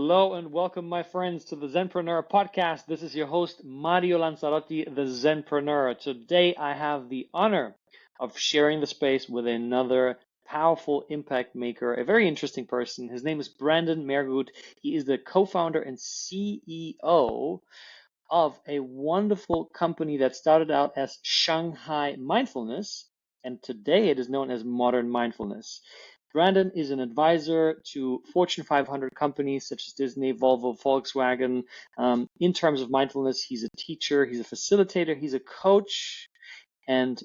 Hello and welcome, my friends, to the Zenpreneur podcast. This is your host, Mario Lanzarotti, the Zenpreneur. Today, I have the honor of sharing the space with another powerful impact maker, a very interesting person. His name is Brandon Mehrgut. He is the co-founder and CEO of a wonderful company that started out as Shanghai Mindfulness, and today it is known as Modern Mindfulness. Brandon is an advisor to Fortune 500 companies such as Disney, Volvo, Volkswagen. In terms of mindfulness, he's a teacher, he's a facilitator, he's a coach, and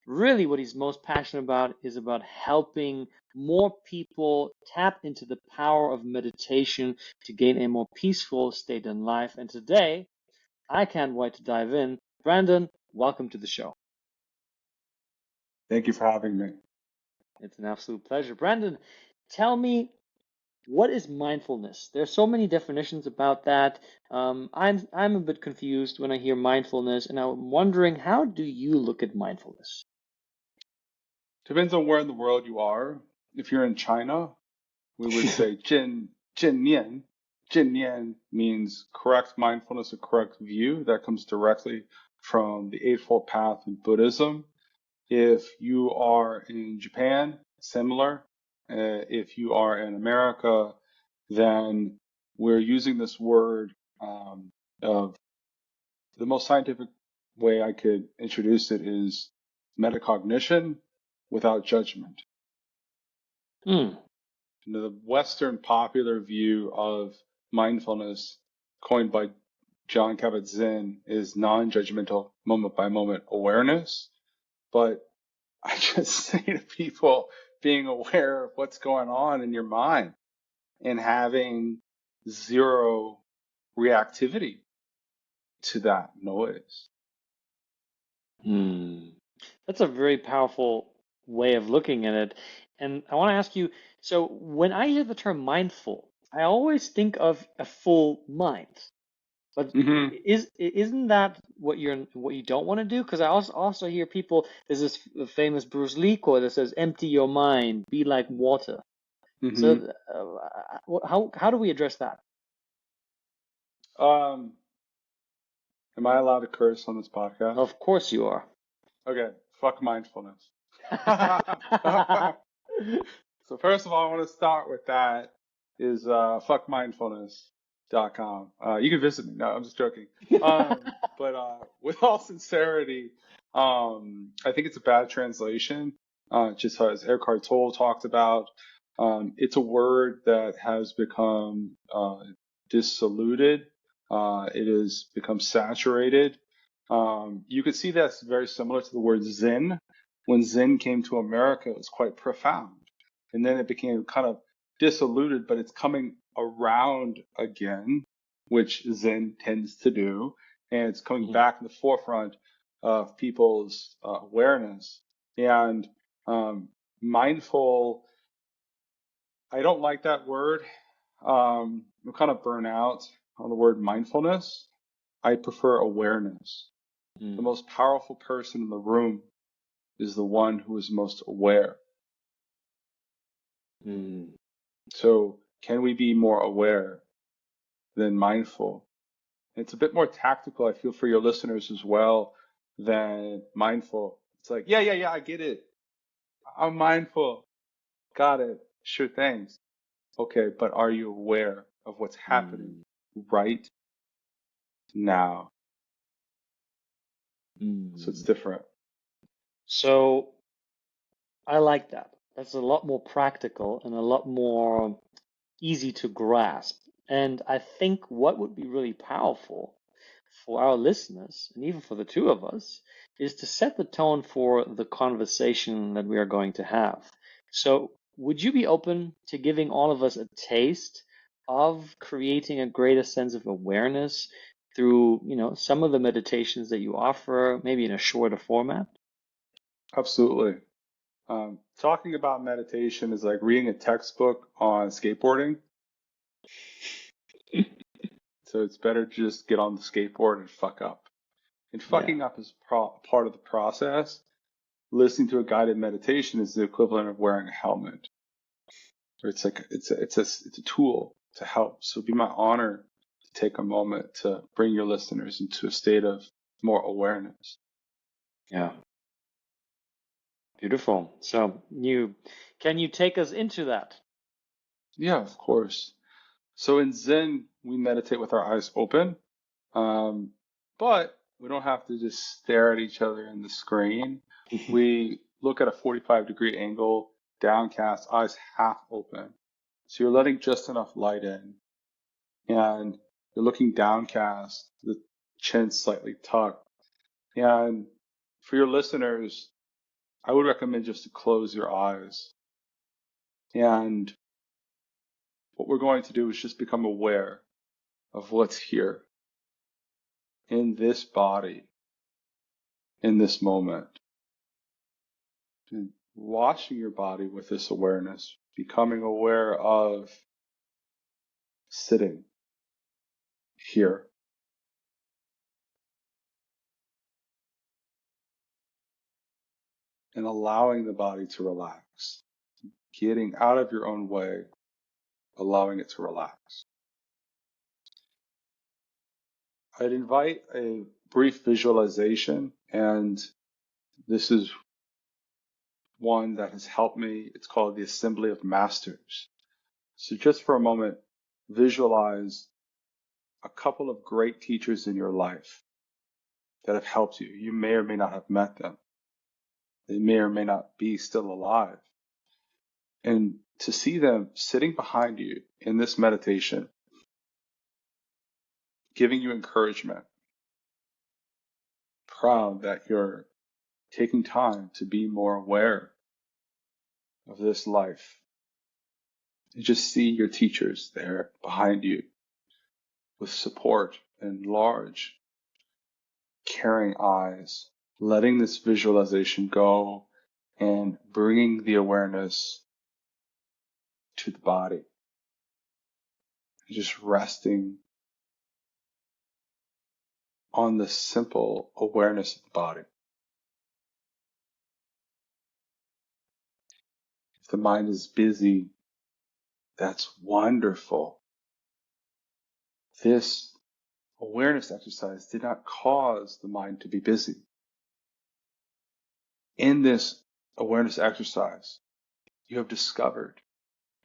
really what he's most passionate about is about helping more people tap into the power of meditation to gain a more peaceful state in life. And today, I can't wait to dive in. Brandon, welcome to the show. Thank you for having me. It's an absolute pleasure. Brandon, tell me, what is mindfulness? There's so many definitions about that. I'm a bit confused when I hear mindfulness, and I'm wondering, how do you look at mindfulness? Depends on where in the world you are. If you're in China, we would say 正念. 正念 means correct mindfulness, a correct view that comes directly from the Eightfold Path in Buddhism. If you are in Japan, similar. If you are in America, then we're using this word of the most scientific way I could introduce it is metacognition without judgment. The Western popular view of mindfulness, coined by Jon Kabat-Zinn, is non-judgmental moment-by-moment awareness. But I just say to people, being aware of what's going on in your mind and having zero reactivity to that noise. That's a very powerful way of looking at it. And I want to ask you, so when I hear the term mindful, I always think of a full mind. But isn't that what you don't want to do? Because I also hear people, there's this famous Bruce Lee quote that says, "Empty your mind, be like water." So how do we address that? Am I allowed to curse on this podcast? Of course you are. Okay, fuck mindfulness. So first of all, I want to start with that is fuckmindfulness.com. You can visit me. No, I'm just joking. But with all sincerity, I think it's a bad translation. Just as Eckhart Tolle talked about, it's a word that has become dissoluted. It has become saturated. You could see that's very similar to the word Zen. When Zen came to America, it was quite profound. And then it became kind of dissoluted, but it's coming around again, which Zen tends to do. And it's coming back in the forefront of people's awareness. And mindful, I don't like that word. I'm kind of burnt out on the word mindfulness. I prefer awareness. The most powerful person in the room is the one who is most aware. So can we be more aware than mindful? It's a bit more tactical, I feel, for your listeners as well than mindful. It's like, yeah, I get it. I'm mindful. Got it. Sure, thanks. Okay, but are you aware of what's happening right now? So it's different. So I like that. That's a lot more practical and a lot more easy to grasp. And I think what would be really powerful for our listeners, and even for the two of us, is to set the tone for the conversation that we are going to have. So would you be open to giving all of us a taste of creating a greater sense of awareness through, some of the meditations that you offer, maybe in a shorter format? Absolutely. Talking about meditation is like reading a textbook on skateboarding. So it's better to just get on the skateboard and fuck up. And fucking up is part of the process. Listening to a guided meditation is the equivalent of wearing a helmet. It's like it's a tool. to help. So it'd be my honor to take a moment to bring your listeners into a state of more awareness. Yeah. Beautiful. So can you take us into that? Yeah, of course. So in Zen, we meditate with our eyes open, but we don't have to just stare at each other in the screen. We look at a 45-degree angle, downcast, eyes half open. So you're letting just enough light in, and you're looking downcast, the chin slightly tucked. And for your listeners, I would recommend just to close your eyes. And what we're going to do is just become aware of what's here in this body, in this moment. And washing your body with this awareness, becoming aware of sitting here. And allowing the body to relax, getting out of your own way, allowing it to relax. I'd invite a brief visualization, and this is one that has helped me. It's called the Assembly of Masters. So just for a moment, visualize a couple of great teachers in your life that have helped you. You may or may not have met them. They may or may not be still alive. And to see them sitting behind you in this meditation, giving you encouragement, proud that you're taking time to be more aware of this life. And just see your teachers there behind you with support and large, caring eyes, letting this visualization go and bringing the awareness to the body. Just resting on the simple awareness of the body. If the mind is busy, that's wonderful. This awareness exercise did not cause the mind to be busy. In this awareness exercise, you have discovered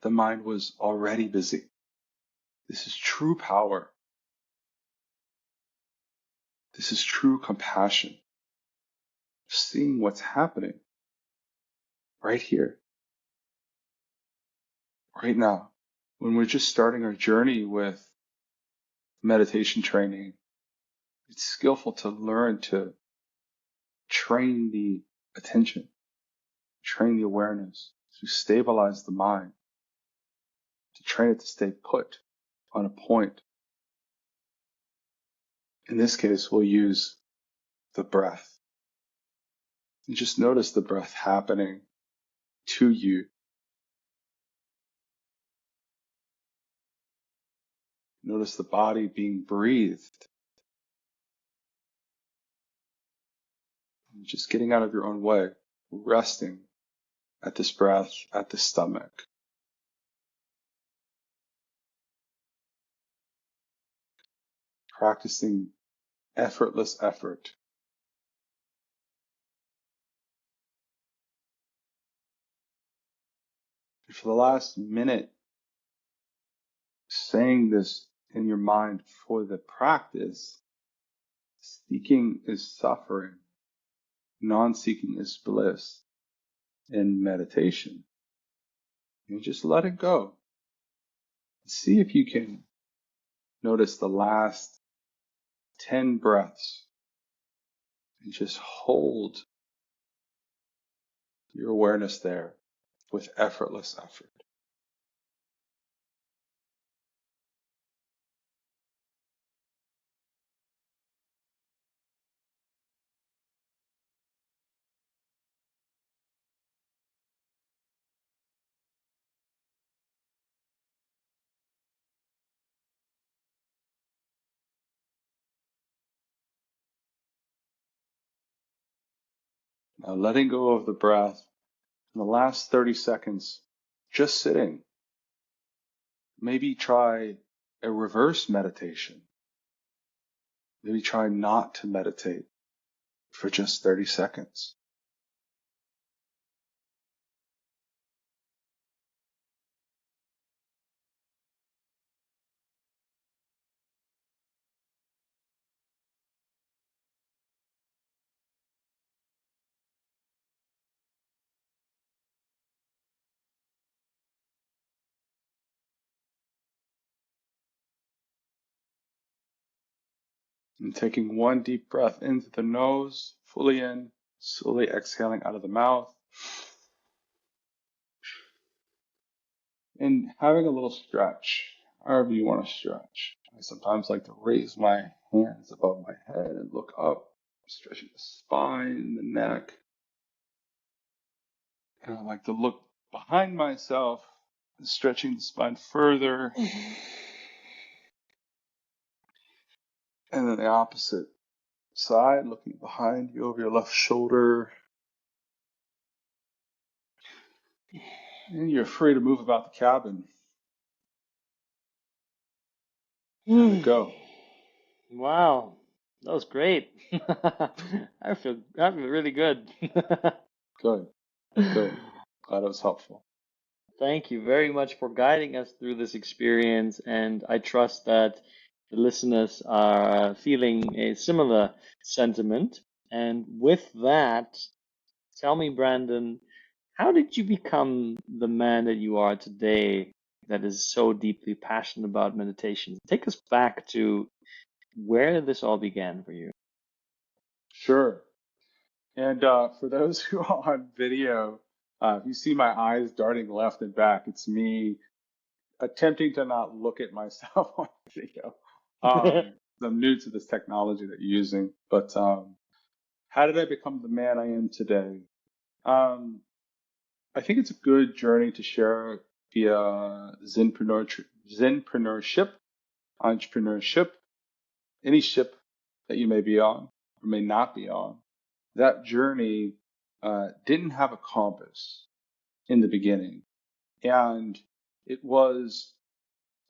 the mind was already busy. This is true power. This is true compassion. Seeing what's happening right here, right now. When we're just starting our journey with meditation training, it's skillful to learn to train the attention, train the awareness, to stabilize the mind, to train it to stay put on a point. In this case, we'll use the breath. And just notice the breath happening to you. Notice the body being breathed. Just getting out of your own way, resting at this breath, at the stomach. Practicing effortless effort. And for the last minute, saying this in your mind for the practice, seeking is suffering, non-seeking is bliss in meditation. And just let it go. See if you can notice the last 10 breaths and just hold your awareness there with effortless effort. Now letting go of the breath in the last 30 seconds, just sitting, maybe try a reverse meditation. Maybe try not to meditate for just 30 seconds. And taking one deep breath into the nose, fully in, slowly exhaling out of the mouth. And having a little stretch, however you want to stretch. I sometimes like to raise my hands above my head and look up, stretching the spine, the neck. And I like to look behind myself, stretching the spine further. And then the opposite side, looking behind you over your left shoulder. And you're free to move about the cabin. How'd it go? Wow, that was great. I feel really good. Good. Glad it was helpful. Thank you very much for guiding us through this experience, and I trust that the listeners are feeling a similar sentiment. And with that, tell me, Brandon, how did you become the man that you are today that is so deeply passionate about meditation? Take us back to where this all began for you. Sure. And for those who are on video, if you see my eyes darting left and back, it's me attempting to not look at myself on video. I'm new to this technology that you're using, but how did I become the man I am today? I think it's a good journey to share via Zenpreneurship, entrepreneurship, any ship that you may be on or may not be on. That journey didn't have a compass in the beginning. And it was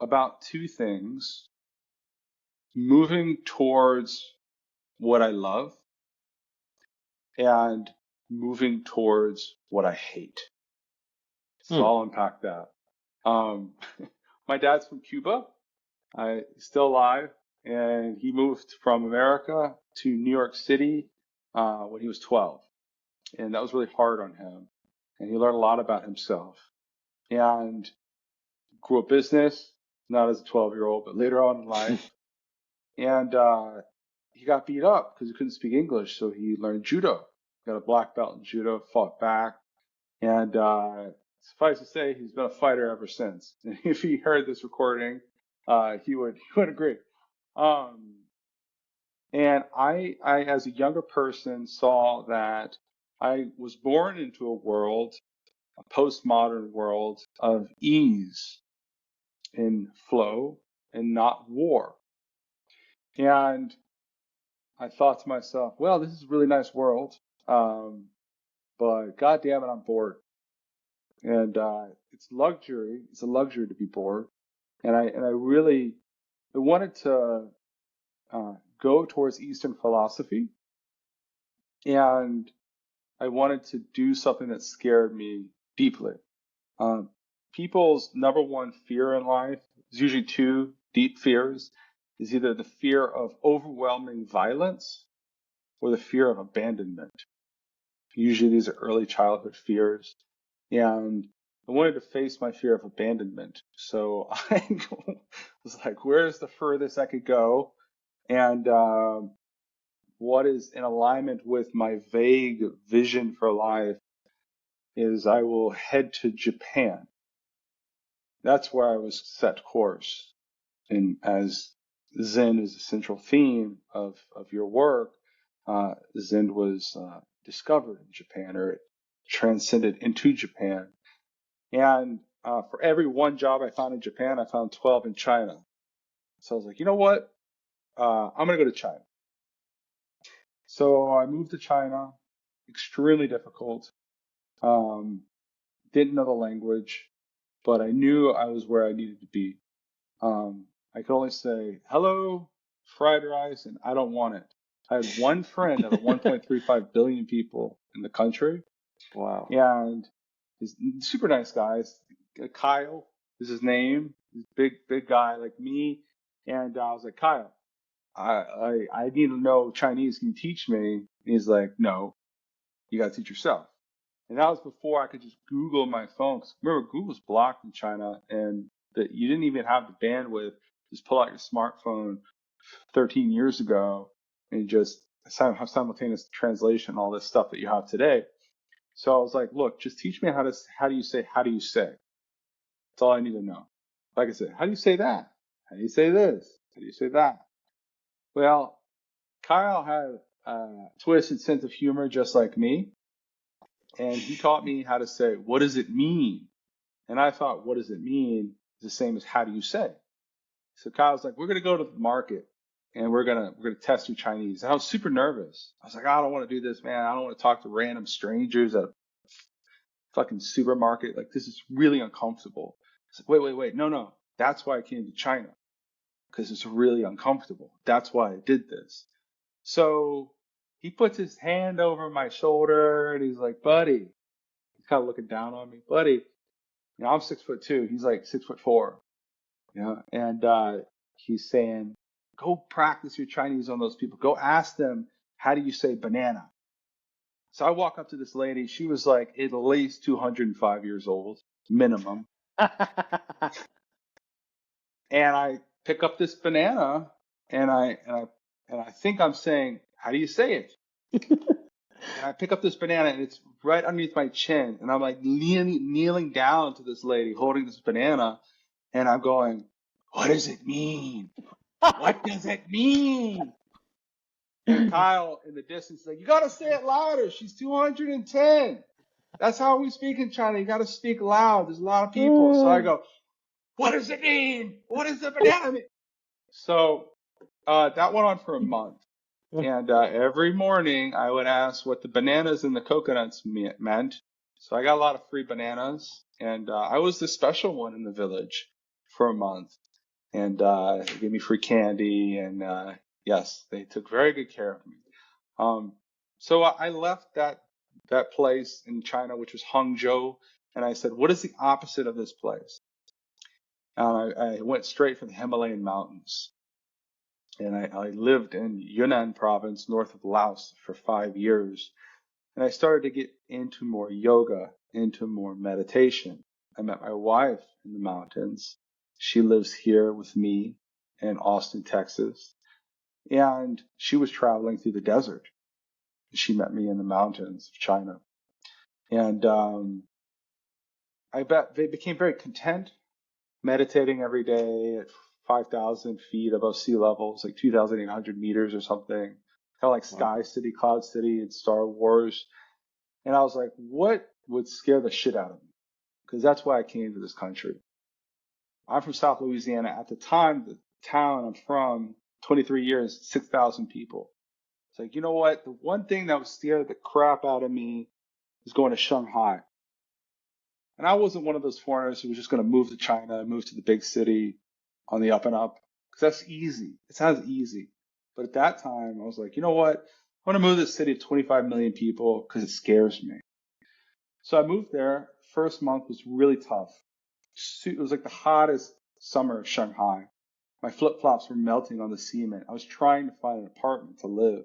about two things: moving towards what I love and moving towards what I hate. So I'll unpack that. My dad's from Cuba. He's still alive, and he moved from America to New York City when he was 12. And that was really hard on him. And he learned a lot about himself. And grew a business, not as a 12-year-old, but later on in life. And he got beat up because he couldn't speak English, so he learned judo. Got a black belt in judo, fought back, and suffice to say, he's been a fighter ever since. And if he heard this recording, he would agree. And I, as a younger person, saw that I was born into a world, a postmodern world of ease and flow and not war. And I thought to myself, well, this is a really nice world, but God damn it, I'm bored. And it's luxury. It's a luxury to be bored. And I really wanted to go towards Eastern philosophy, and I wanted to do something that scared me deeply. People's number one fear in life is usually two deep fears. Is either the fear of overwhelming violence or the fear of abandonment. Usually these are early childhood fears. And I wanted to face my fear of abandonment. So I was like, where's the furthest I could go? And what is in alignment with my vague vision for life is I will head to Japan. That's where I was set course. And as Zen is a central theme of your work, Zen was discovered in Japan, or it transcended into Japan. And for every one job I found in Japan, I found 12 in China. So I was like, you know what? I'm going to go to China. So I moved to China, extremely difficult. Didn't know the language. but I knew I was where I needed to be. I could only say, hello, fried rice, and I don't want it. I had one friend out of 1.35 billion people in the country, Wow. and he's a super nice guy. Kyle is his name. He's a big guy like me. And I was like, Kyle, I need to know Chinese. Can you teach me? And he's like, no, you got to teach yourself. And that was before I could just Google my phone. 'Cause remember, Google's blocked in China, and that you didn't even have the bandwidth. Just pull out your smartphone 13 years ago and just have simultaneous translation, all this stuff that you have today. So I was like, look, just teach me how do you say, That's all I need to know. Like I said, how do you say that? How do you say this? How do you say that? Well, Kyle had a twisted sense of humor just like me. And he taught me how to say, what does it mean? And I thought, what does it mean? Is the same as how do you say? So Kyle's like, we're going to go to the market and we're going to test your Chinese. And I was super nervous. I was like, I don't want to do this, man. I don't want to talk to random strangers at a fucking supermarket. Like, this is really uncomfortable. I was like, wait. No. That's why I came to China, because it's really uncomfortable. That's why I did this. So he puts his hand over my shoulder and he's like, buddy, he's kind of looking down on me, buddy. You know, I'm 6'2". He's like 6'4". You know, and he's saying, go practice your Chinese on those people. Go ask them, how do you say banana? So I walk up to this lady. She was like at least 205 years old, minimum. And I pick up this banana, and I think I'm saying, how do you say it? And I pick up this banana, and it's right underneath my chin, and I'm like kneeling down to this lady holding this banana, and I'm going, what does it mean? What does it mean? And Kyle in the distance is like, you got to say it louder. She's 210. That's how we speak in China. You got to speak loud. There's a lot of people. So I go, what does it mean? What does the banana mean? So that went on for a month. And every morning I would ask what the bananas and the coconuts meant. So I got a lot of free bananas. And I was the special one in the village for a month. And they gave me free candy. And yes, they took very good care of me. So I left that place in China, which was Hangzhou. And I said, what is the opposite of this place? And I went straight for the Himalayan mountains. And I lived in Yunnan province, north of Laos, for 5 years. And I started to get into more yoga, into more meditation. I met my wife in the mountains. She lives here with me in Austin, Texas. And she was traveling through the desert. She met me in the mountains of China. And I bet they became very content, meditating every day at 5,000 feet above sea level. It's like 2,800 meters or something. Kind of like Sky City, Cloud City, and Star Wars. And I was like, what would scare the shit out of me? Because that's why I came to this country. I'm from South Louisiana. At the time, the town I'm from, 23 years, 6,000 people. It's like, you know what? The one thing that would scare the crap out of me is going to Shanghai. And I wasn't one of those foreigners who was just going to move to China, move to the big city on the up and up, because that's easy. It sounds easy. But at that time, I was like, you know what? I want to move to this city of 25 million people because it scares me. So I moved there. First month was really tough. It was like the hottest summer of Shanghai. My flip-flops were melting on the cement. I was trying to find an apartment to live.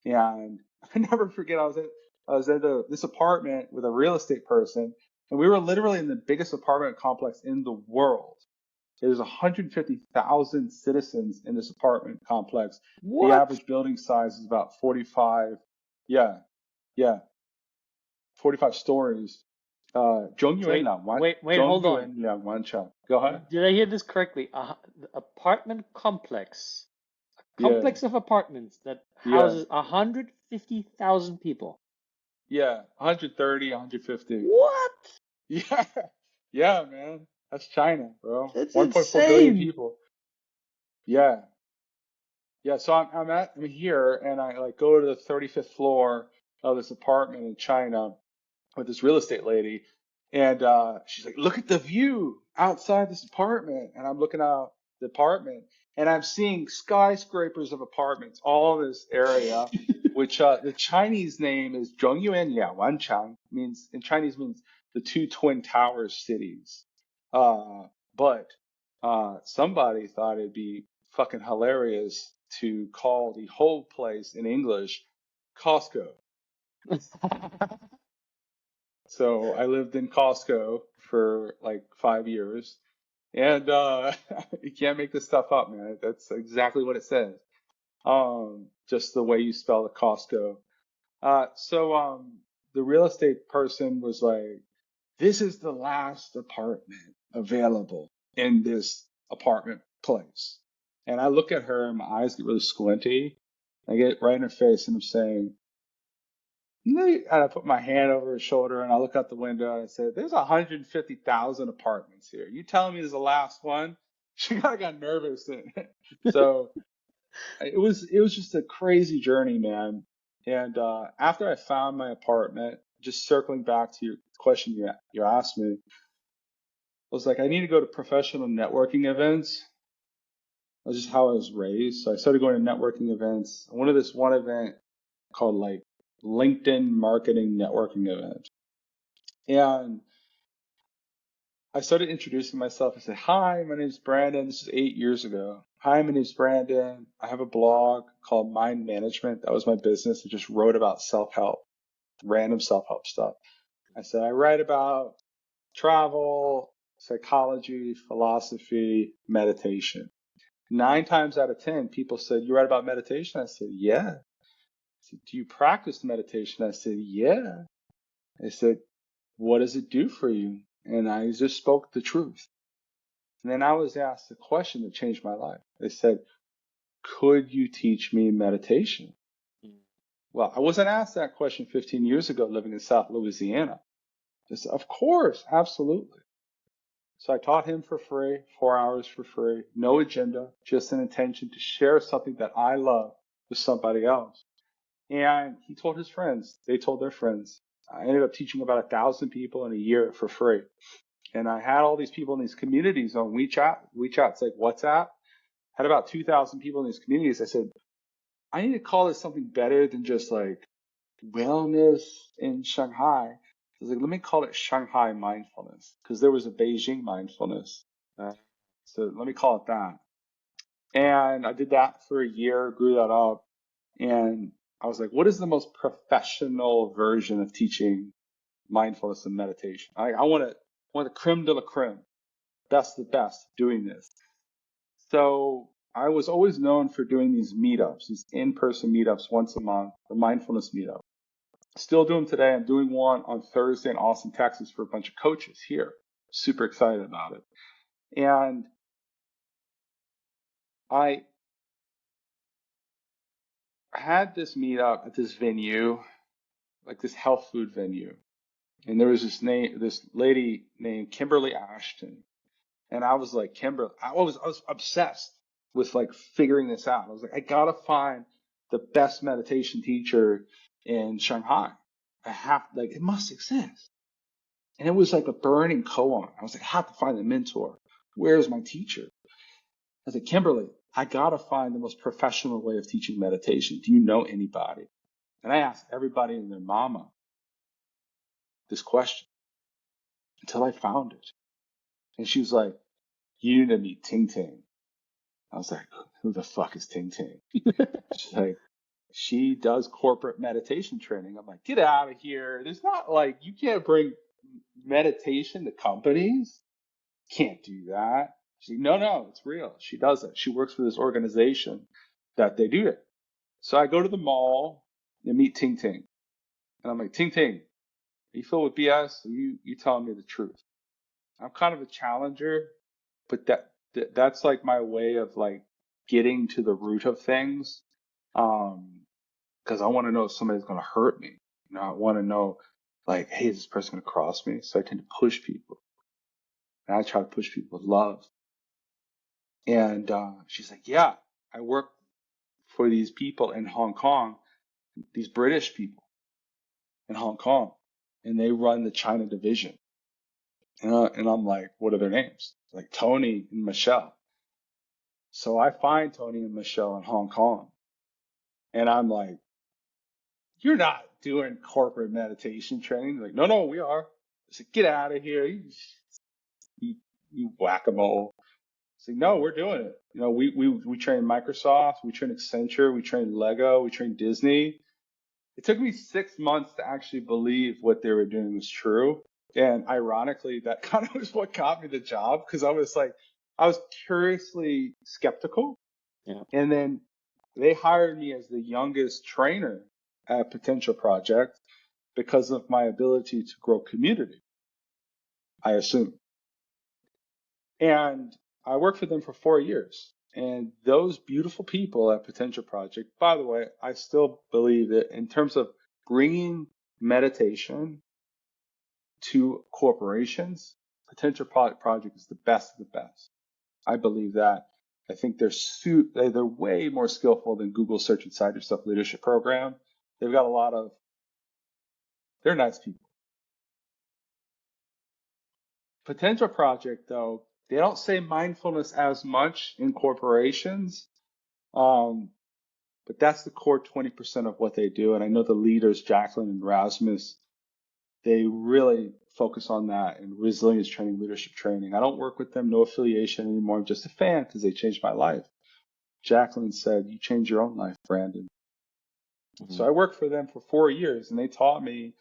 And I never forget, I was at this apartment with a real estate person, and we were literally in the biggest apartment complex in the world. There's 150,000 citizens in this apartment complex. What? The average building size is about 45. Yeah, 45 stories. Wait, hold on. Go ahead. Did I hear this correctly? The apartment complex, a Yeah, complex of apartments that yeah, houses 150,000 people. yeah. 130, 150. What? Yeah, yeah, man. That's China, bro. That's 1.4 billion insane. people. Yeah, yeah. So I'm here, and I like go to the 35th floor of this apartment in China with this real estate lady, And she's like, look at the view outside this apartment. And I'm looking out the apartment and I'm seeing skyscrapers of apartments all in this area, which the Chinese name is Zhongyuan Ya Wanchang, means in Chinese means the two twin towers cities. But somebody thought it'd be fucking hilarious to call the whole place in English Costco. So I lived in Costco for like 5 years, and you can't make this stuff up, man. That's exactly what it says. Just the way you spell the Costco. So the real estate person was like, "This is the last apartment available in this apartment place." And I look at her, and my eyes get really squinty. I get right in her face, and I'm saying, and I put my hand over his shoulder and I look out the window and I said, there's 150,000 apartments here. You telling me this is the last one? She kind of got nervous. So it was just a crazy journey, man. And after I found my apartment, just circling back to your question you asked me, I was like, I need to go to professional networking events. That's just how I was raised. So I started going to networking events. I went to this one event called like LinkedIn Marketing Networking Event. And I started introducing myself. I said, hi, my name is Brandon. This is 8 years ago. Hi, my name is Brandon. I have a blog called Mind Management. That was my business. I just wrote about self-help, random self-help stuff. I said, I write about travel, psychology, philosophy, meditation. 9 times out of 10, people said, you write about meditation? I said, yeah. I said, do you practice meditation? I said, yeah. I said, what does it do for you? And I just spoke the truth. And then I was asked a question that changed my life. They said, could you teach me meditation? Well, I wasn't asked that question 15 years ago living in South Louisiana. I said, of course, absolutely. So I taught him for free, 4 hours for free, no agenda, just an intention to share something that I love with somebody else. And he told his friends, they told their friends. I ended up teaching about 1,000 people in a year for free. And I had all these people in these communities on WeChat. WeChat's like WhatsApp. Had about 2,000 people in these communities. I said, I need to call this something better than just like wellness in Shanghai. I was like, let me call it Shanghai Mindfulness because there was a Beijing Mindfulness. So let me call it that. And I did that for a year, grew that up. And I was like, what is the most professional version of teaching mindfulness and meditation? I want the creme de la creme, best of the best doing this. So I was always known for doing these meetups, these in-person meetups once a month, the mindfulness meetup. Still do them today. I'm doing one on Thursday in Austin, Texas for a bunch of coaches here. Super excited about it. And I had this meetup at this venue, like this health food venue. And there was this lady named Kimberly Ashton. And I was like, Kimberly, I was obsessed with like figuring this out. I was like, I gotta find the best meditation teacher in Shanghai. It must exist. And it was like a burning koan. I was like, I have to find a mentor. Where's my teacher? I said, Kimberly, I gotta find the most professional way of teaching meditation. Do you know anybody? And I asked everybody and their mama this question until I found it. And she was like, you need to meet Ting Ting. I was like, who the fuck is Ting Ting? She's like, she does corporate meditation training. I'm like, get out of here. There's not like, you can't bring meditation to companies. Can't do that. She's like, no, it's real. She does it. She works for this organization that they do it. So I go to the mall and meet Ting Ting. And I'm like, Ting Ting, are you filled with BS? Or you telling me the truth? I'm kind of a challenger, but that's like my way of like getting to the root of things. Because I want to know if somebody's going to hurt me. You know, I want to know like, hey, is this person going to cross me? So I tend to push people. And I try to push people with love. And she's like, yeah, I work for these people in Hong Kong, these British people in Hong Kong, and they run the China division. And I'm like, what are their names? Like Tony and Michelle. So I find Tony and Michelle in Hong Kong. And I'm like, you're not doing corporate meditation training. They're like, no, we are. I said, get out of here. You whack-a-mole. I said, no, we're doing it. You know, we train Microsoft, we train Accenture, we train Lego, we train Disney. It took me 6 months to actually believe what they were doing was true. And ironically, that kind of was what got me the job, because I was curiously skeptical. Yeah. And then they hired me as the youngest trainer at Potential Project because of my ability to grow community, I assume. And I worked for them for 4 years. And those beautiful people at Potential Project, by the way, I still believe that in terms of bringing meditation to corporations, Potential Project is the best of the best. I believe that. I think they're way more skillful than Google Search Inside Yourself Leadership Program. They've got they're nice people. Potential Project, though, they don't say mindfulness as much in corporations, but that's the core 20% of what they do. And I know the leaders, Jacqueline and Rasmus, they really focus on that and resilience training, leadership training. I don't work with them, no affiliation anymore. I'm just a fan because they changed my life. Jacqueline said, you changed your own life, Brandon. Mm-hmm. So I worked for them for 4 years, and they taught me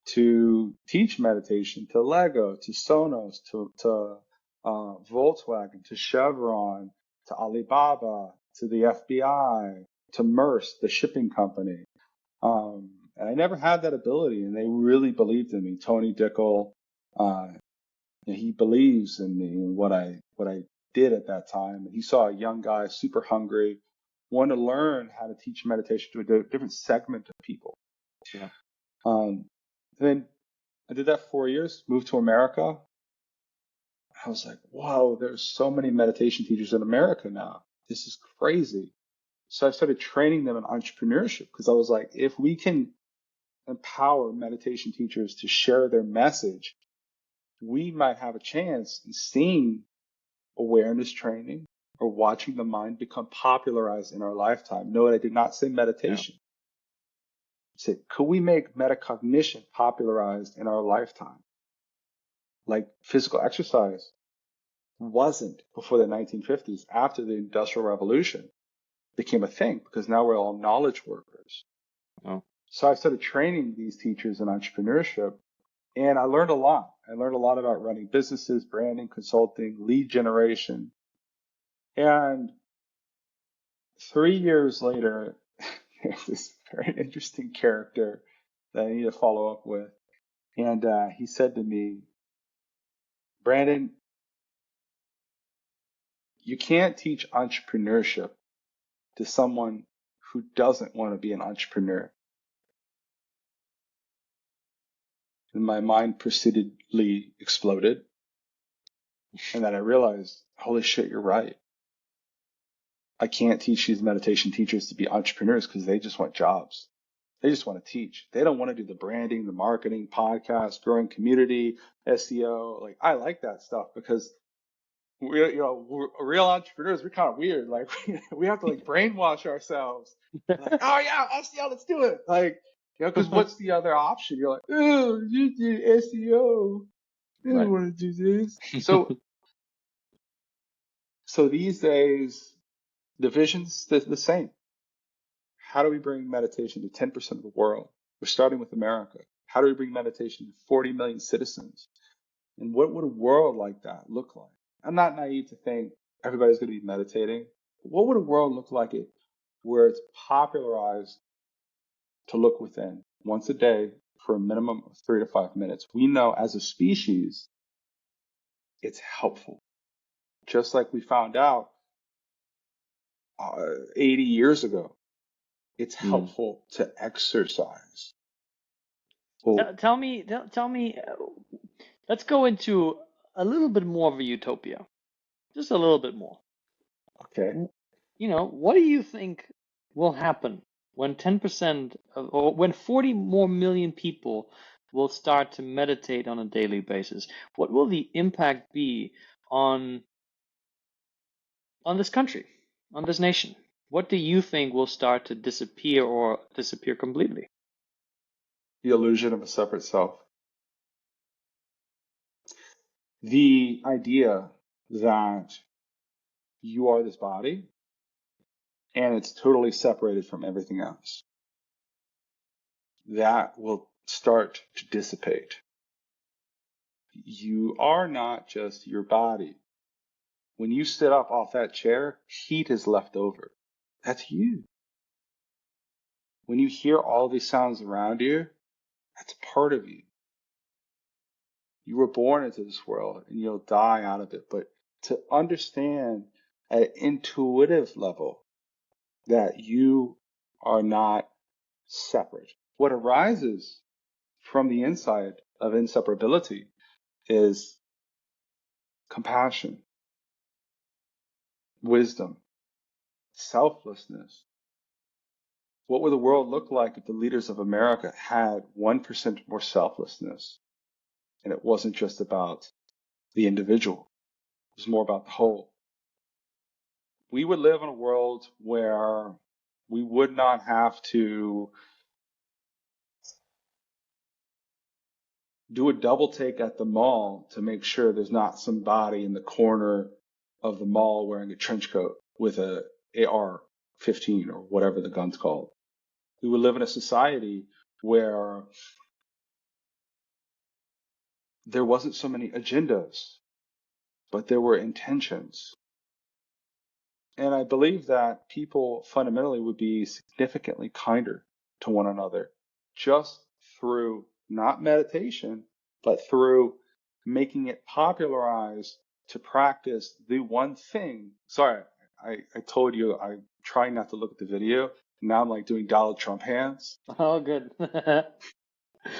to teach meditation to Lego, to Sonos, to Volkswagen, to Chevron, to Alibaba, to the FBI, to Maersk, the shipping company. And I never had that ability, and they really believed in me. Tony Dickel, he believes in me and what I did at that time. And he saw a young guy, super hungry, want to learn how to teach meditation to a different segment of people. Yeah. Then I did that for 4 years, moved to America. I was like, whoa, there's so many meditation teachers in America now. This is crazy. So I started training them in entrepreneurship, because I was like, if we can empower meditation teachers to share their message, we might have a chance in seeing awareness training or watching the mind become popularized in our lifetime. Note, I did not say meditation. Yeah. I said, could we make metacognition popularized in our lifetime? Like physical exercise wasn't before the 1950s. After the Industrial Revolution became a thing, because now we're all knowledge workers. Oh. So I started training these teachers in entrepreneurship, and I learned a lot. I learned a lot about running businesses, branding, consulting, lead generation. And 3 years later, there's this very interesting character that I need to follow up with. And he said to me, Brandon, you can't teach entrepreneurship to someone who doesn't want to be an entrepreneur. And my mind proceededly exploded. And then I realized, holy shit, you're right. I can't teach these meditation teachers to be entrepreneurs because they just want jobs. They just want to teach. They don't want to do the branding, the marketing, podcast, growing community, SEO. Like, I like that stuff because we're real entrepreneurs. We're kind of weird. Like, we have to like brainwash ourselves. Like, oh yeah, SEO, let's do it. Like, because what's the other option? You're like, oh, you do SEO. I don't want to do this. So these days, the vision's the same. How do we bring meditation to 10% of the world? We're starting with America. How do we bring meditation to 40 million citizens? And what would a world like that look like? I'm not naive to think everybody's going to be meditating. But what would a world look like where it's popularized to look within once a day for a minimum of 3 to 5 minutes? We know as a species, it's helpful. Just like we found out 80 years ago, it's helpful to exercise. Well, Tell me, let's go into a little bit more of a utopia. Just a little bit more. okay. What do you think will happen when 10% or when 40 more million people will start to meditate on a daily basis, what will the impact be on this country, on this nation? What do you think will start to disappear or disappear completely? The illusion of a separate self. The idea that you are this body and it's totally separated from everything else. That will start to dissipate. You are not just your body. When you sit up off that chair, heat is left over. That's you. When you hear all these sounds around you, that's part of you. You were born into this world and you'll die out of it. But to understand at an intuitive level that you are not separate. What arises from the inside of inseparability is compassion, wisdom, selflessness. What would the world look like if the leaders of America had 1% more selflessness? And it wasn't just about the individual. It was more about the whole. We would live in a world where we would not have to do a double take at the mall to make sure there's not somebody in the corner of the mall wearing a trench coat with a AR-15 or whatever the gun's called. We would live in a society where there wasn't so many agendas, but there were intentions. And I believe that people fundamentally would be significantly kinder to one another just through not meditation, but through making it popularized to practice the one thing. Sorry, I told you I try not to look at the video. Now I'm like doing Donald Trump hands. Oh, good. So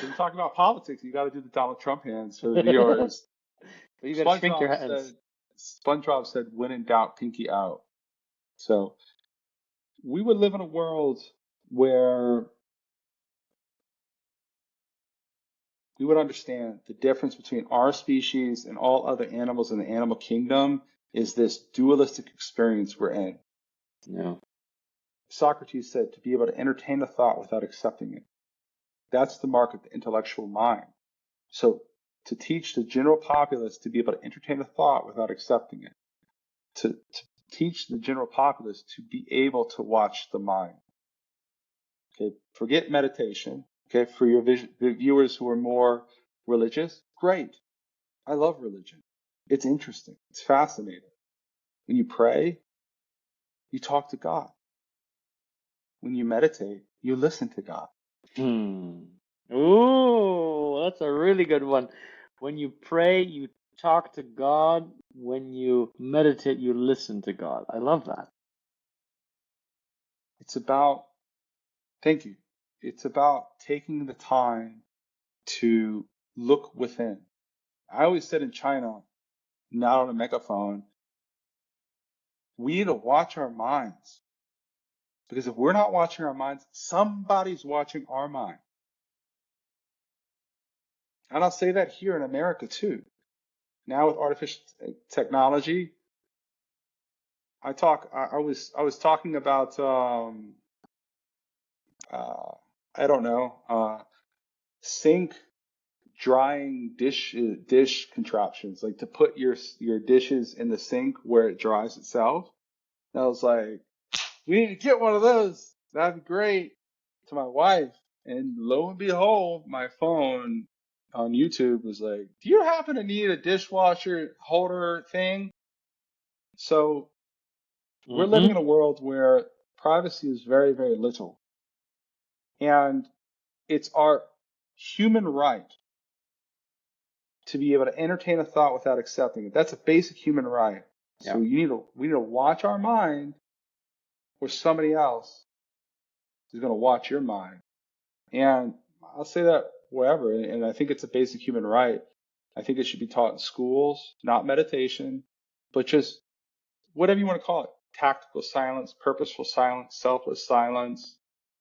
we're talking about politics. You got to do the Donald Trump hands for the viewers. But you got to shrink your hands. SpongeBob said, when in doubt, pinky out. So we would live in a world where we would understand the difference between our species and all other animals in the animal kingdom is this dualistic experience we're in. Yeah. Socrates said to be able to entertain a thought without accepting it. That's the mark of the intellectual mind. So to teach the general populace to be able to entertain a thought without accepting it, to teach the general populace to be able to watch the mind. Okay, forget meditation. Okay, for your the viewers who are more religious, great. I love religion. It's interesting. It's fascinating. When you pray, you talk to God. When you meditate, you listen to God. Ooh, that's a really good one. When you pray, you talk to God. When you meditate, you listen to God. I love that. It's about, thank you. It's about taking the time to look within. I always said in China, not on a megaphone, we need to watch our minds. Because if we're not watching our minds, somebody's watching our mind. And I'll say that here in America too. Now with artificial technology, I was talking about I don't know, sink drying dish contraptions, like to put your dishes in the sink where it dries itself. And I was like, we need to get one of those. That'd be great. To my wife, and lo and behold, my phone on YouTube was like, do you happen to need a dishwasher holder thing? So we're living in a world where privacy is very, very little. And it's our human right to be able to entertain a thought without accepting it. That's a basic human right. Yeah. So we need to watch our mind, or somebody else is going to watch your mind. And I'll say that wherever, and I think it's a basic human right. I think it should be taught in schools, not meditation, but just whatever you want to call it. Tactical silence, purposeful silence, selfless silence,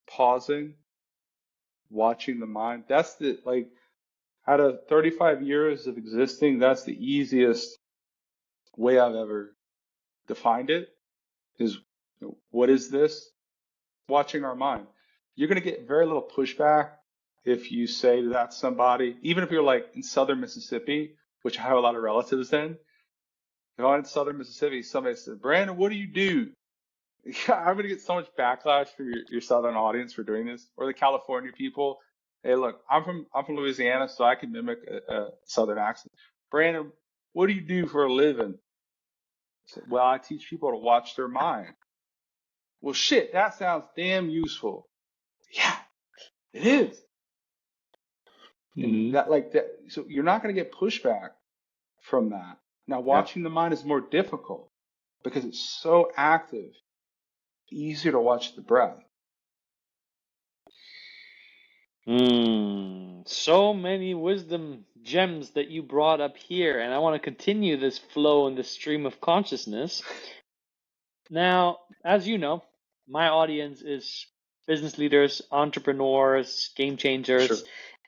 pausing, watching the mind. That's the, like, Out of 35 years of existing, that's the easiest way I've ever defined it is, what is this? Watching our mind. You're going to get very little pushback if you say to that somebody, even if you're like in southern Mississippi, which I have a lot of relatives in. If I'm in southern Mississippi, somebody says, Brandon, what do you do? I'm going to get so much backlash from your southern audience for doing this, or the California people. Hey, look, I'm from Louisiana, so I can mimic a southern accent. Brandon, what do you do for a living? I said, well, I teach people to watch their mind. Well, shit, that sounds damn useful. Yeah, it is. And that, like that, so you're not going to get pushback from that. Now, watching the mind is more difficult because it's so active. Easier to watch the breath. So many wisdom gems that you brought up here, and I want to continue this flow and this stream of consciousness. Now, as you know, my audience is business leaders, entrepreneurs, game changers, Sure.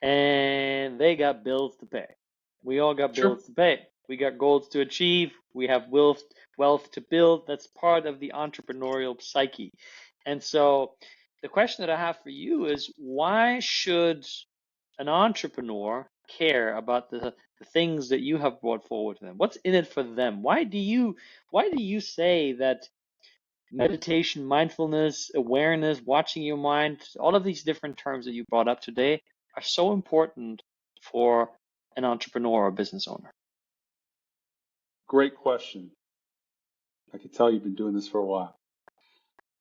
and they got bills to pay. We all got bills to pay. We got goals to achieve. We have wealth to build. That's part of the entrepreneurial psyche. And so the question that I have for you is, why should an entrepreneur care about the things that you have brought forward to them? What's in it for them? Why do you say that meditation, mindfulness, awareness, watching your mind, all of these different terms that you brought up today are so important for an entrepreneur or business owner? Great question. I can tell you've been doing this for a while.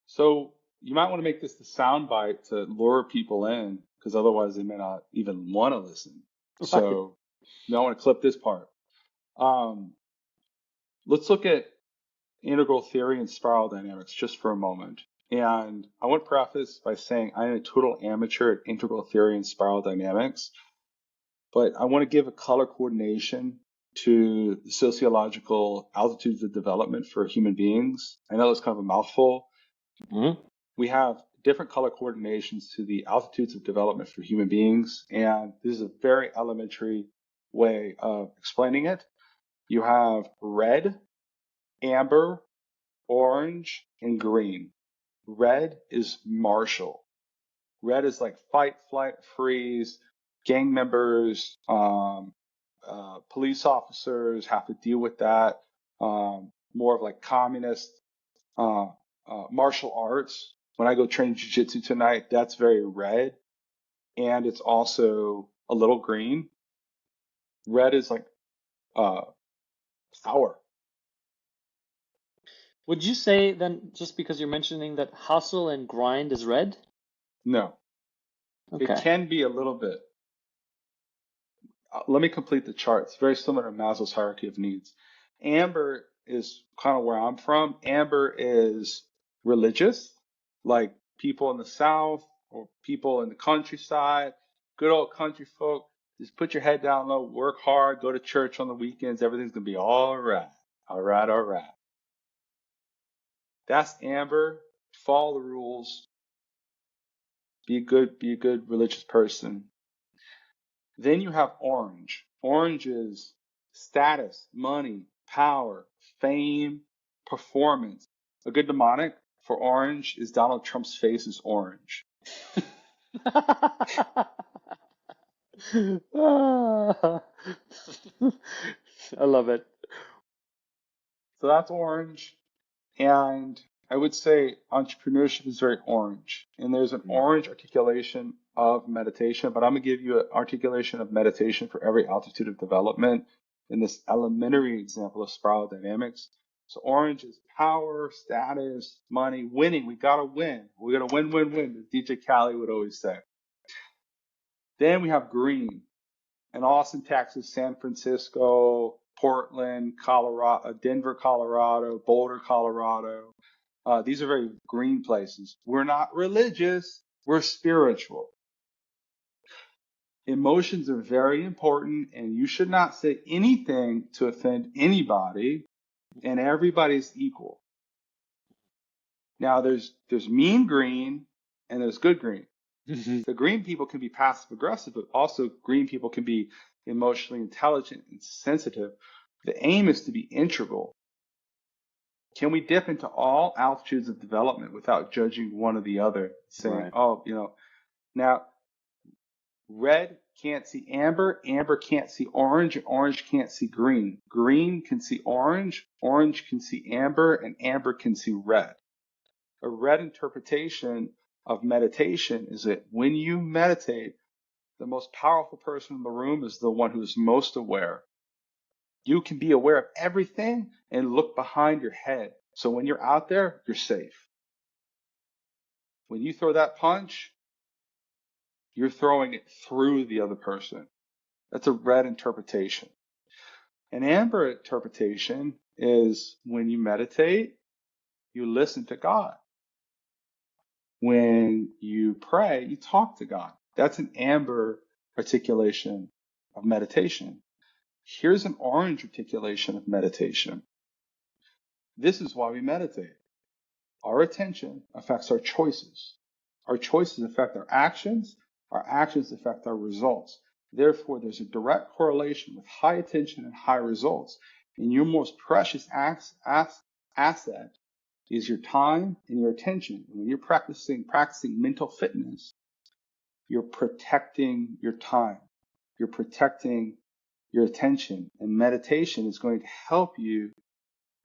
So you might want to make this the soundbite to lure people in, because otherwise they may not even want to listen. Right. So you might want to clip this part. Let's look at integral theory and spiral dynamics just for a moment. And I want to preface by saying I'm a total amateur at integral theory and spiral dynamics, but I want to give a color coordination to the sociological altitudes of development for human beings. I know it's kind of a mouthful. Mm-hmm. We have different color coordinations to the altitudes of development for human beings, and this is a very elementary way of explaining it. You have red, amber, orange, and green. Red is martial. Red is like fight, flight, freeze. Gang members, police officers have to deal with that. More of like communist martial arts. When I go train jiu-jitsu tonight, that's very red. And it's also a little green. Red is like power. Would you say then, just because you're mentioning that hustle and grind is red? No. Okay. It can be a little bit. Let me complete the chart. It's very similar to Maslow's hierarchy of needs. Amber is kind of where I'm from. Amber is religious, like people in the South or people in the countryside, good old country folk. Just put your head down low, work hard, go to church on the weekends. Everything's going to be all right. All right, all right. That's Amber. Follow the rules. Be a good religious person. Then you have orange. Orange is status, money, power, fame, performance. A good mnemonic for orange is Donald Trump's face is orange. I love it. So that's orange. And I would say entrepreneurship is very orange. And there's an orange articulation of meditation, but I'm going to give you an articulation of meditation for every altitude of development in this elementary example of spiral dynamics. So orange is power, status, money, winning. We got to win. We got to win, win, win, as DJ Khaled would always say. Then we have green. And Austin, Texas, San Francisco, Portland, Colorado, Denver, Colorado, Boulder, Colorado. These are very green places. We're not religious. We're spiritual. Emotions are very important, and you should not say anything to offend anybody, and everybody's equal. Now, there's mean green and there's good green. The green people can be passive aggressive, but also green people can be emotionally intelligent, and sensitive. The aim is to be integral. Can we dip into all altitudes of development without judging one or the other, saying, Right. oh, now red can't see amber, amber can't see orange, orange can't see green. Green can see orange, orange can see amber, and amber can see red. A red interpretation of meditation is that when you meditate, the most powerful person in the room is the one who is most aware. You can be aware of everything and look behind your head. So when you're out there, you're safe. When you throw that punch, you're throwing it through the other person. That's a red interpretation. An amber interpretation is when you meditate, you listen to God. When you pray, you talk to God. That's an amber articulation of meditation. Here's an orange articulation of meditation. This is why we meditate. Our attention affects our choices. Our choices affect our actions affect our results. Therefore, there's a direct correlation with high attention and high results. And your most precious asset is your time and your attention. And when you're practicing mental fitness, you're protecting your time. You're protecting your attention. And meditation is going to help you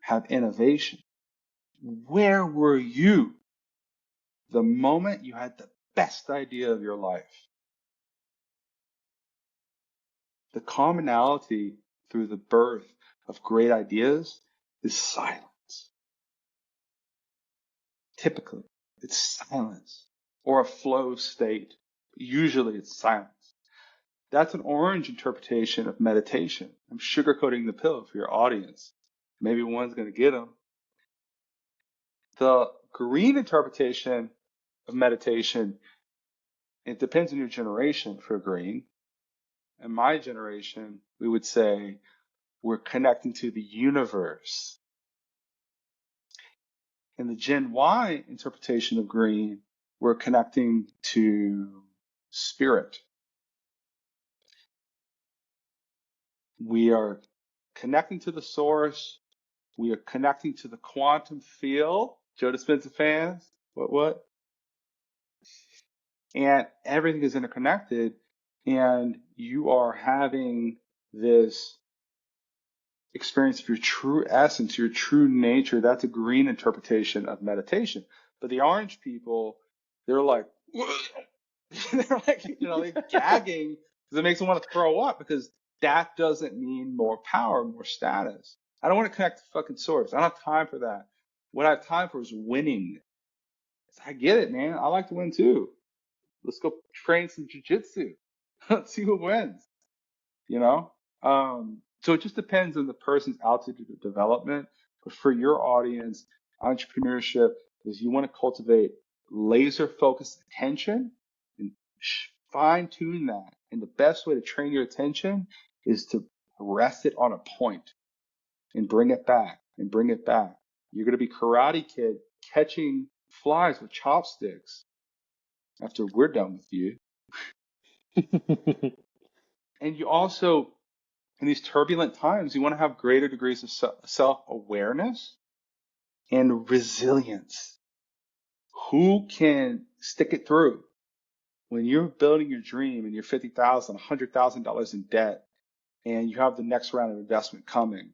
have innovation. Where were you the moment you had the best idea of your life? The commonality through the birth of great ideas is silence. Typically, it's silence or a flow state. Usually it's silence. That's an orange interpretation of meditation. I'm sugarcoating the pill for your audience. Maybe one's going to get them. The green interpretation of meditation, it depends on your generation for green. In my generation, we would say we're connecting to the universe. In the Gen Y interpretation of green, we're connecting to spirit. We are connecting to the source. We are connecting to the quantum field. Joe Dispenza fans? What? And everything is interconnected, and you are having this experience of your true essence, your true nature. That's a green interpretation of meditation. But the orange people, they're like, they're like, they're gagging because it makes them want to throw up, because that doesn't mean more power, more status. I don't want to connect to fucking source. I don't have time for that. What I have time for is winning. I get it, man. I like to win too. Let's go train some jujitsu. Let's see who wins. So it just depends on the person's altitude of development. But for your audience, entrepreneurship is you want to cultivate laser focused attention and fine tune that. And the best way to train your attention is to rest it on a point and bring it back and bring it back. You're going to be Karate Kid catching flies with chopsticks after we're done with you. And you also, in these turbulent times, you want to have greater degrees of self-awareness and resilience. Who can stick it through? When you're building your dream and you're $50,000, $100,000 in debt, and you have the next round of investment coming,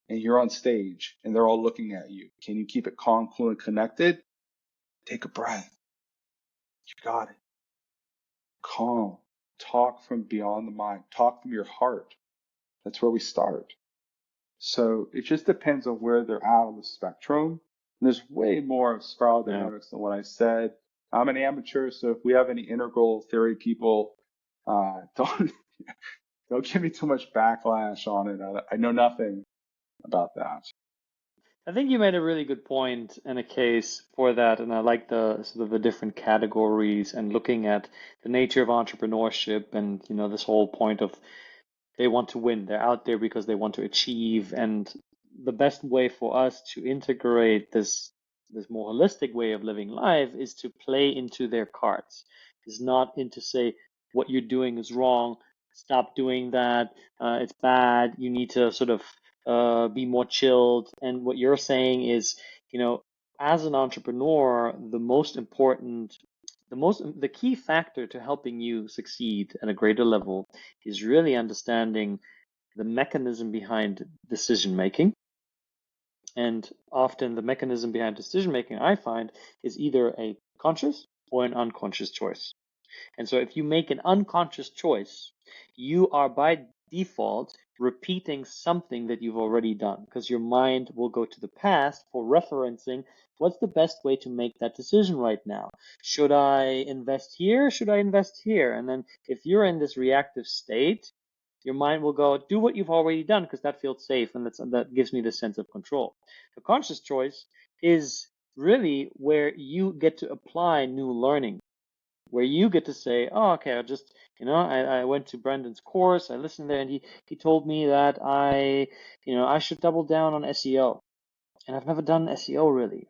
and you're on stage and they're all looking at you, can you keep it calm, cool, and connected? Take a breath. You got it. Calm. Talk from beyond the mind. Talk from your heart. That's where we start. So it just depends on where they're at on the spectrum. And there's way more of spiral dynamics than what I said. I'm an amateur, so if we have any integral theory people, don't give me too much backlash on it. I know nothing about that. I think you made a really good point and a case for that, and I like the sort of the different categories and looking at the nature of entrepreneurship and this whole point of they want to win. They're out there because they want to achieve, and the best way for us to integrate this more holistic way of living life is to play into their cards. Is not into say what you're doing is wrong. stop doing that. It's bad. You need to sort of be more chilled. And what you're saying is, as an entrepreneur, the key factor to helping you succeed at a greater level is really understanding the mechanism behind decision making. And often the mechanism behind decision making, I find, is either a conscious or an unconscious choice. And so if you make an unconscious choice, you are by default repeating something that you've already done, because your mind will go to the past for referencing what's the best way to make that decision right now. Should I invest here? Should I invest here? And then if you're in this reactive state, your mind will go, do what you've already done because that feels safe and that gives me the sense of control. The conscious choice is really where you get to apply new learning, where you get to say, oh, okay, I went to Brandon's course, I listened there, and he told me that I should double down on SEO. And I've never done SEO really.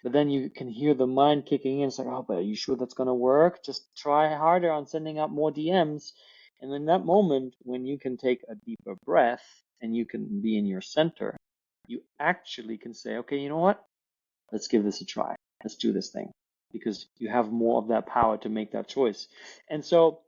But then you can hear the mind kicking in. It's like, oh, but are you sure that's going to work? Just try harder on sending out more DMs. And in that moment, when you can take a deeper breath and you can be in your center, you actually can say, okay, you know what? Let's give this a try. Let's do this thing, because you have more of that power to make that choice. And so,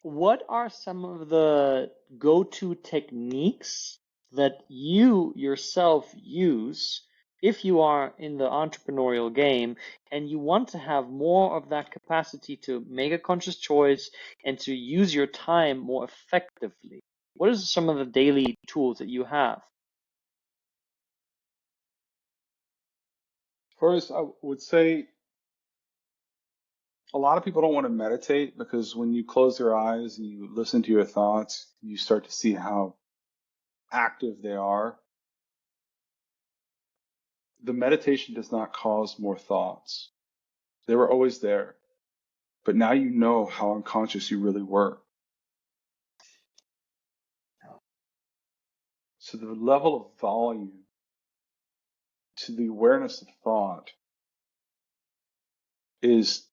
what are some of the go-to techniques that you yourself use if you are in the entrepreneurial game and you want to have more of that capacity to make a conscious choice and to use your time more effectively? What are some of the daily tools that you have? First, I would say a lot of people don't want to meditate because when you close your eyes and you listen to your thoughts, you start to see how active they are. The meditation does not cause more thoughts. They were always there, but now you know how unconscious you really were. So the level of volume to the awareness of thought is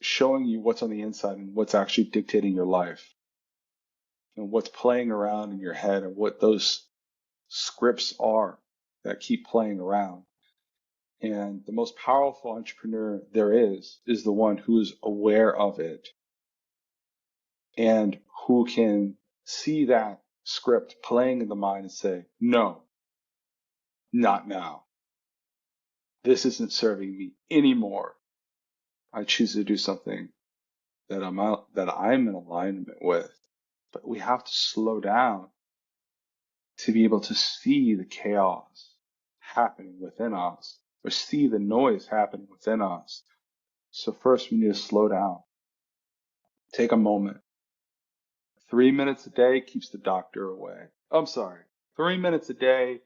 showing you what's on the inside and what's actually dictating your life and what's playing around in your head and what those scripts are that keep playing around. And the most powerful entrepreneur there is the one who is aware of it and who can see that script playing in the mind and say, no, not now. This isn't serving me anymore. I choose to do something that I'm in alignment with. But we have to slow down to be able to see the chaos happening within us or see the noise happening within us. So first we need to slow down. Take a moment. 3 minutes a day keeps the doctor away. I'm sorry. 3 minutes a day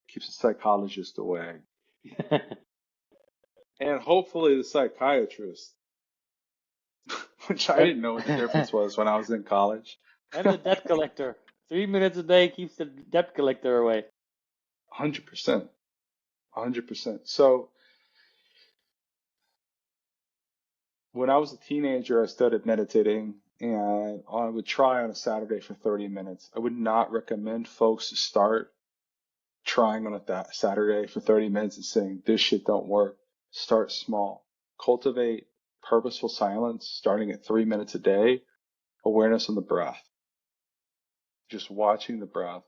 keeps the psychologist away. And hopefully the psychiatrist, which I didn't know what the difference was when I was in college. And the debt collector. 3 minutes a day keeps the debt collector away. 100%. 100%. So when I was a teenager, I started meditating and I would try on a Saturday for 30 minutes. I would not recommend folks to start trying on that Saturday for 30 minutes and saying, this shit don't work. Start small. Cultivate purposeful silence starting at 3 minutes a day. Awareness on the breath. Just watching the breath.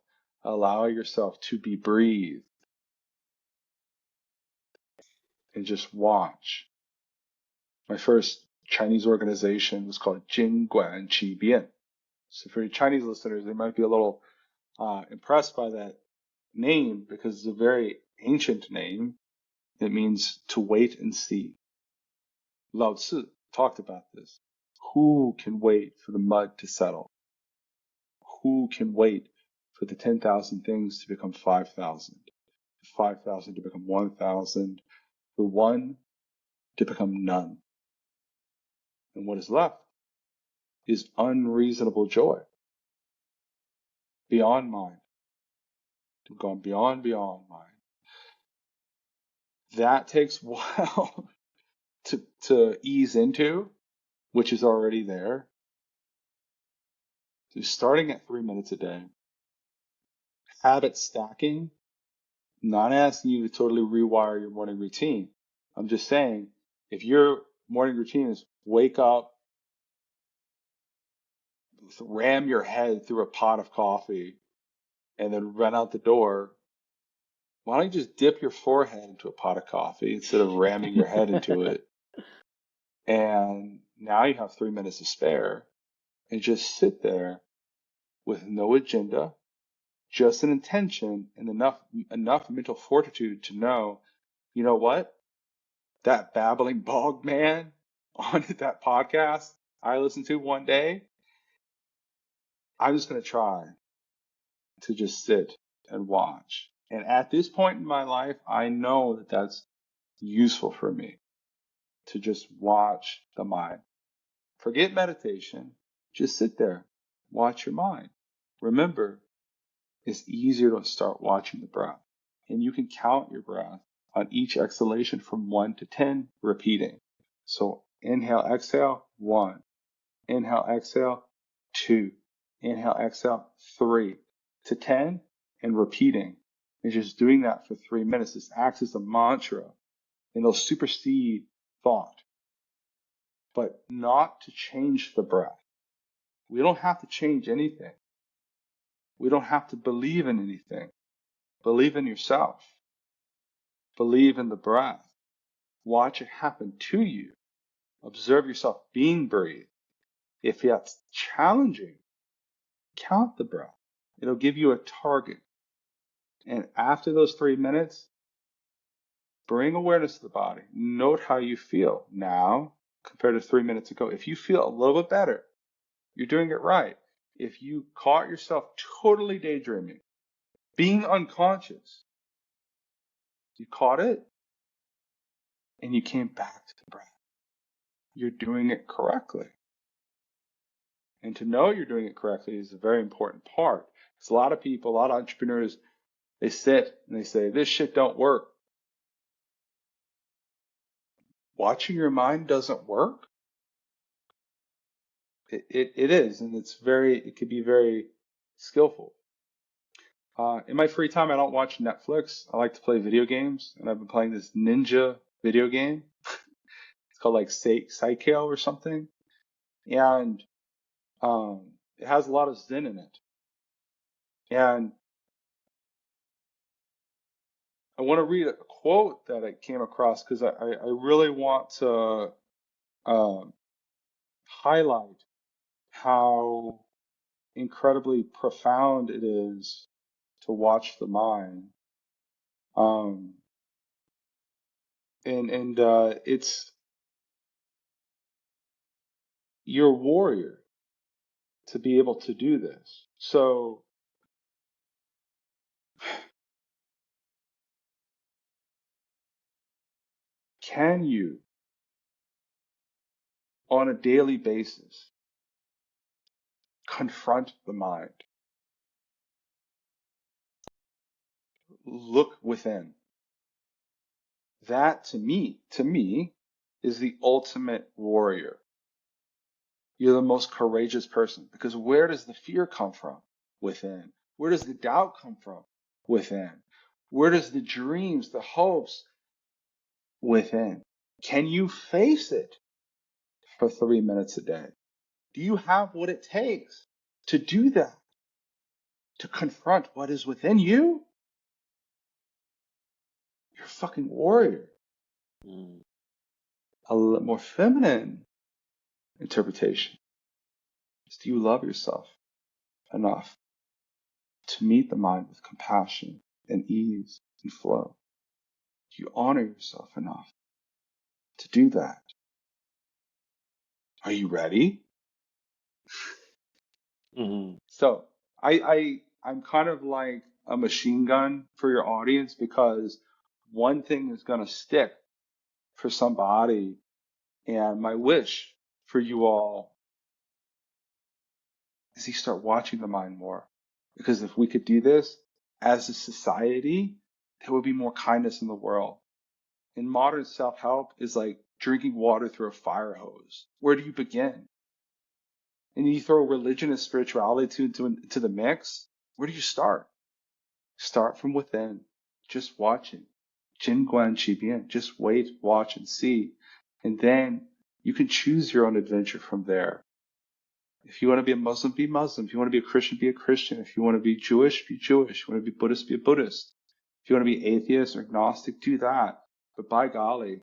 Allow yourself to be breathed. And just watch. My first Chinese organization was called Jingguan Qibian. So for your Chinese listeners, they might be a little impressed by that name because it's a very ancient name. It means to wait and see. Lao Tzu talked about this. Who can wait for the mud to settle? Who can wait for the 10,000 things to become 5,000? 5,000 to become 1,000? The one to become none? And what is left is unreasonable joy. Beyond mind. We've gone beyond mind. That takes a while to ease into, which is already there. So starting at 3 minutes a day, habit stacking, not asking you to totally rewire your morning routine. I'm just saying, if your morning routine is wake up, ram your head through a pot of coffee, and then run out the door, why don't you just dip your forehead into a pot of coffee instead of ramming your head into it? And now you have 3 minutes to spare and just sit there with no agenda, just an intention and enough mental fortitude to know, you know what? That babbling bog man on that podcast I listened to one day, I'm just going to try to just sit and watch. And at this point in my life, I know that that's useful for me to just watch the mind. Forget meditation. Just sit there. Watch your mind. Remember, it's easier to start watching the breath. And you can count your breath on each exhalation from 1 to 10, repeating. So inhale, exhale, 1. Inhale, exhale, 2. Inhale, exhale, 3 to 10, and repeating. And just doing that for 3 minutes. This acts as a mantra, and it'll supersede thought. But not to change the breath. We don't have to change anything. We don't have to believe in anything. Believe in yourself. Believe in the breath. Watch it happen to you. Observe yourself being breathed. If that's challenging, count the breath. It'll give you a target. And after those 3 minutes, bring awareness to the body. Note how you feel now compared to 3 minutes ago. If you feel a little bit better, you're doing it right. If you caught yourself totally daydreaming, being unconscious, you caught it and you came back to the breath. You're doing it correctly. And to know you're doing it correctly is a very important part. Because a lot of people, a lot of entrepreneurs, they sit and they say, this shit don't work. Watching your mind doesn't work. It is, and it could be very skillful. In my free time, I don't watch Netflix. I like to play video games, and I've been playing this ninja video game. It's called like Saikyo or something, and it has a lot of Zen in it. And I want to read a quote that I came across because I really want to highlight how incredibly profound it is to watch the mind. It's you're a warrior to be able to do this. So can you, on a daily basis, confront the mind? Look within. That to me, is the ultimate warrior. You're the most courageous person because where does the fear come from? Within. Where does the doubt come from? Within. Where does the dreams, the hopes? Within. Can you face it for 3 minutes a day? Do you have what it takes to do that? To confront what is within you? You're a fucking warrior. A little more feminine interpretation is, do you love yourself enough to meet the mind with compassion and ease and flow? Do you honor yourself enough to do that? Are you ready? Mm-hmm. So I'm kind of like a machine gun for your audience because one thing is going to stick for somebody. And my wish for you all is you start watching the mind more. Because if we could do this as a society, there would be more kindness in the world. And modern self-help is like drinking water through a fire hose. Where do you begin? and you throw religion and spirituality into the mix, where do you start? Start from within. Just watching. Jin Guan Qi Bian. Just wait, watch, and see. And then you can choose your own adventure from there. If you want to be a Muslim, be Muslim. If you want to be a Christian, be a Christian. If you want to be Jewish, be Jewish. If you want to be Buddhist, be a Buddhist. If you want to be atheist or agnostic, do that. But by golly,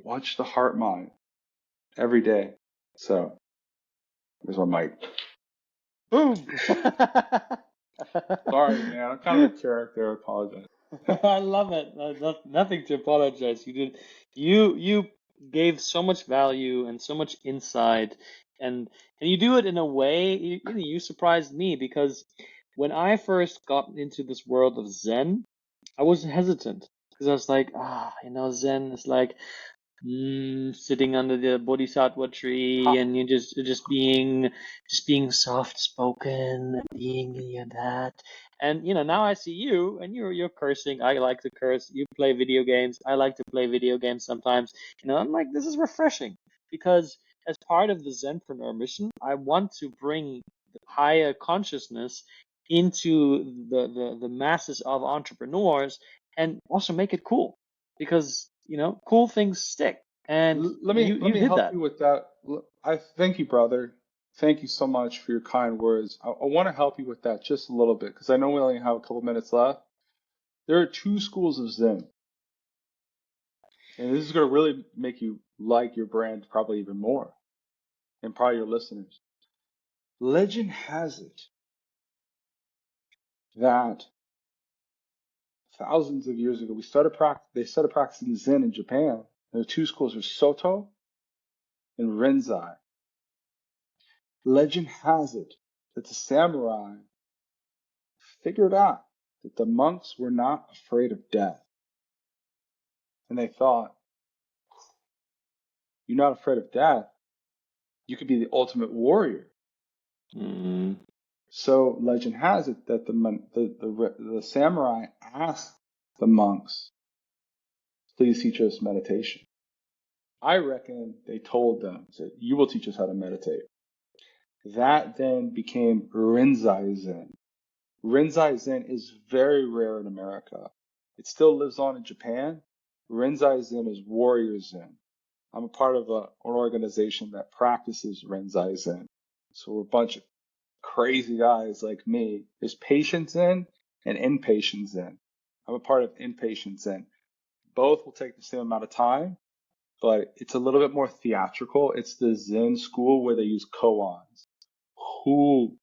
watch the heart mind every day. So, there's my mic. Boom! Sorry, man. I'm kind of a character. I apologize. I love it. Nothing to apologize. You gave so much value and so much insight, and you do it in a way. You surprised me, because when I first got into this world of Zen, I was hesitant, because I was like, Zen is like sitting under the bodhisattva tree, and you're just being soft spoken, being that. And now I see you, and you're cursing. I like to curse. You play video games. I like to play video games sometimes. I'm like, this is refreshing, because as part of the Zenpreneur mission, I want to bring higher consciousness into the masses of entrepreneurs, and also make it cool, because cool things stick, and Let me you did help that. you with that. I thank you, brother. Thank you so much for your kind words. I want to help you with that just a little bit, because I know we only have a couple minutes left. There are two schools of Zen, and this is going to really make you like your brand probably even more, and probably your listeners. Legend has it that thousands of years ago, they started practicing Zen in Japan. And the two schools are Soto and Renzai. Legend has it that the samurai figured out that the monks were not afraid of death. And they thought, you're not afraid of death, you could be the ultimate warrior. Mm. So legend has it that the samurai asked the monks, please teach us meditation. I reckon they told them, said, you will teach us how to meditate. That then became Rinzai Zen. Rinzai Zen is very rare in America. It still lives on in Japan. Rinzai Zen is warrior Zen. I'm a part of an organization that practices Rinzai Zen. So we're a bunch of crazy guys like me. There's patient Zen and inpatient Zen. I'm a part of inpatient Zen. Both will take the same amount of time, but it's a little bit more theatrical. It's the Zen school where they use koans. Who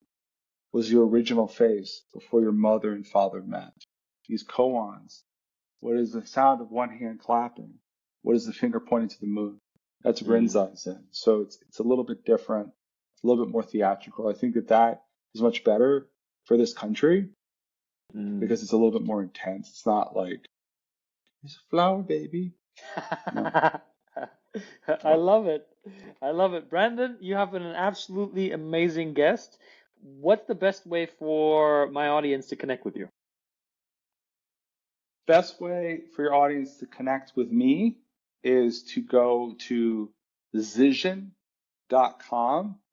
was your original face before your mother and father met? These koans. What is the sound of one hand clapping? What is the finger pointing to the moon? That's Rinzai Zen. So it's a little bit different. It's a little bit more theatrical. I think that is much better for this country because it's a little bit more intense. It's not like, there's a flower, baby. No. I love it. I love it. Brandon, you have been an absolutely amazing guest. What's the best way for my audience to connect with you? Best way for your audience to connect with me is to go to Zision.com.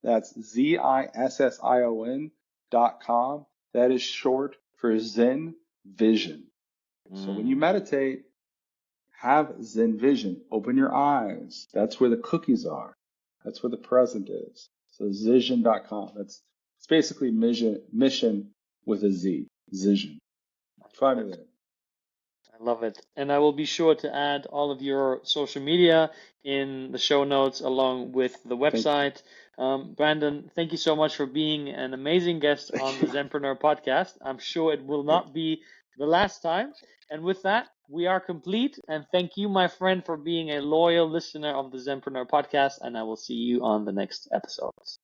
That's ZISSION.com. That is short for Zen Vision. So when you meditate, have Zen Vision. Open your eyes. That's where the cookies are. That's where the present is. So Zision.com. It's basically mission with a Z. Zision. Find me there. I love it. And I will be sure to add all of your social media in the show notes along with the website. Brandon, thank you so much for being an amazing guest on the Zenpreneur podcast. I'm sure it will not be the last time. And with that, we are complete. And thank you, my friend, for being a loyal listener of the Zenpreneur podcast. And I will see you on the next episodes.